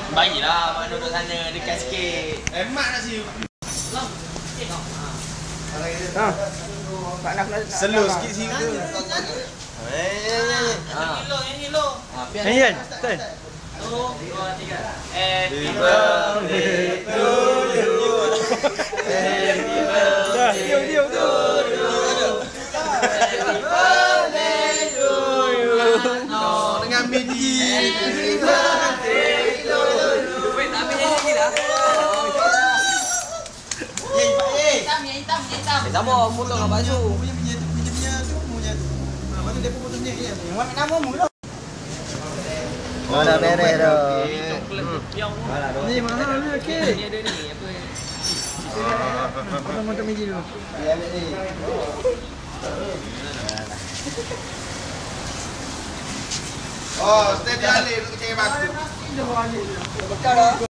Bagilah mak duduk sana dekat sikit. Mak nak siu. Slow sikit sini. Nyanyi lo. Nyanyi kan? Betul? 1, 2, 3. Happy birthday to you. Happy birthday to you. Happy birthday to you. Dengan biji. Happy birthday to you. Wait, tak ambil nyanyi dah. Hitam. Sama foto dengan baju. Punya tu. Lepas tu dia pun potong dia. Yang warna namamu tu. Oh, dah beres dah. Ni mahal ni okey. Ni ada ni apa? Potong macam biji dulu. Ya ambil ni. Oh, steady alih tu cari batu. Bekal dah.